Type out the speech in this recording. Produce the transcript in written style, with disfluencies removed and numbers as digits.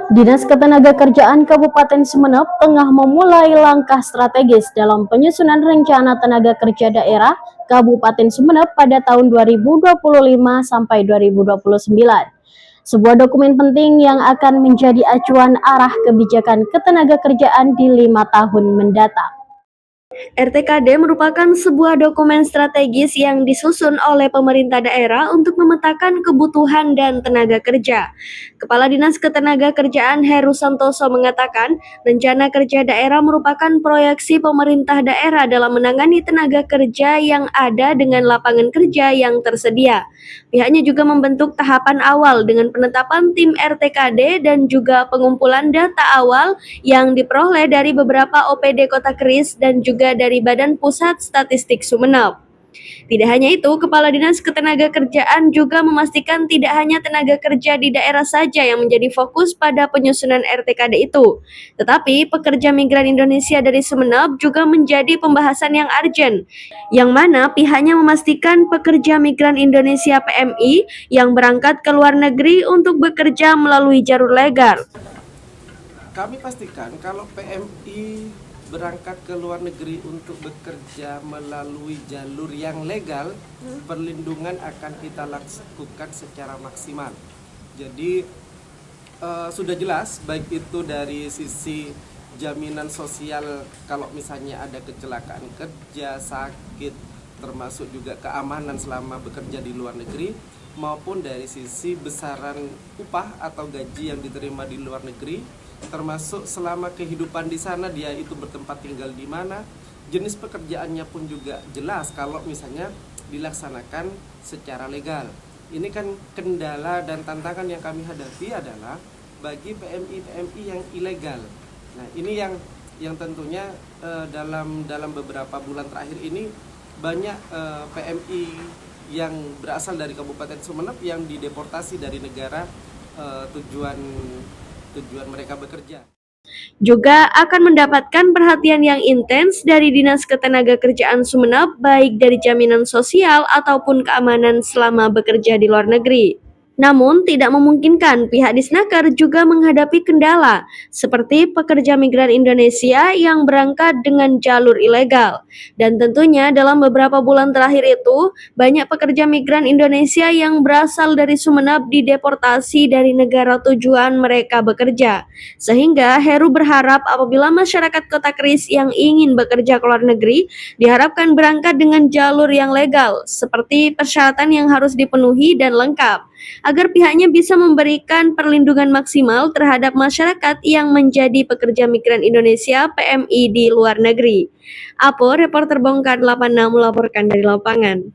Dinas Ketenagakerjaan Kabupaten Sumeneb tengah memulai langkah strategis dalam penyusunan rencana tenaga kerja daerah Kabupaten Sumeneb pada tahun 2025 sampai 2029. Sebuah dokumen penting yang akan menjadi acuan arah kebijakan ketenagakerjaan di 5 tahun mendatang. RTKD merupakan sebuah dokumen strategis yang disusun oleh pemerintah daerah untuk memetakan kebutuhan dan tenaga kerja. Kepala Dinas Ketenagakerjaan Heru Santoso mengatakan, rencana kerja daerah merupakan proyeksi pemerintah daerah dalam menangani tenaga kerja yang ada dengan lapangan kerja yang tersedia. Pihaknya juga membentuk tahapan awal dengan penetapan tim RTKD dan juga pengumpulan data awal yang diperoleh dari beberapa OPD Kota Keris dan juga dari Badan Pusat Statistik Sumeneb. Tidak hanya itu, Kepala Dinas Ketenagakerjaan juga memastikan tidak hanya tenaga kerja di daerah saja yang menjadi fokus pada penyusunan RTKD itu, tetapi pekerja migran Indonesia dari Sumeneb juga menjadi pembahasan yang urgent, yang mana pihaknya memastikan pekerja migran Indonesia PMI yang berangkat ke luar negeri untuk bekerja melalui jalur legal. Kami pastikan kalau PMI berangkat ke luar negeri untuk bekerja melalui jalur yang legal, perlindungan akan kita lakukan secara maksimal. Jadi sudah jelas, baik itu dari sisi jaminan sosial kalau misalnya ada kecelakaan kerja, sakit, termasuk juga keamanan selama bekerja di luar negeri, maupun dari sisi besaran upah atau gaji yang diterima di luar negeri, termasuk selama kehidupan di sana dia itu bertempat tinggal di mana, jenis pekerjaannya pun juga jelas kalau misalnya dilaksanakan secara legal. Ini kan kendala dan tantangan yang kami hadapi adalah bagi PMI yang ilegal. Nah, ini yang tentunya dalam beberapa bulan terakhir ini banyak PMI yang berasal dari Kabupaten Sumeneb yang dideportasi dari negara tujuan mereka bekerja. Juga akan mendapatkan perhatian yang intens dari Dinas Ketenagakerjaan Sumeneb, baik dari jaminan sosial ataupun keamanan selama bekerja di luar negeri. Namun, tidak memungkinkan pihak Disnaker juga menghadapi kendala, seperti pekerja migran Indonesia yang berangkat dengan jalur ilegal. Dan tentunya dalam beberapa bulan terakhir itu, banyak pekerja migran Indonesia yang berasal dari Sumeneb dideportasi dari negara tujuan mereka bekerja. Sehingga Heru berharap apabila masyarakat Kota Keris yang ingin bekerja ke luar negeri, diharapkan berangkat dengan jalur yang legal, seperti persyaratan yang harus dipenuhi dan lengkap, agar pihaknya bisa memberikan perlindungan maksimal terhadap masyarakat yang menjadi pekerja migran Indonesia PMI di luar negeri. Apo, reporter Bongkar 86 melaporkan dari lapangan.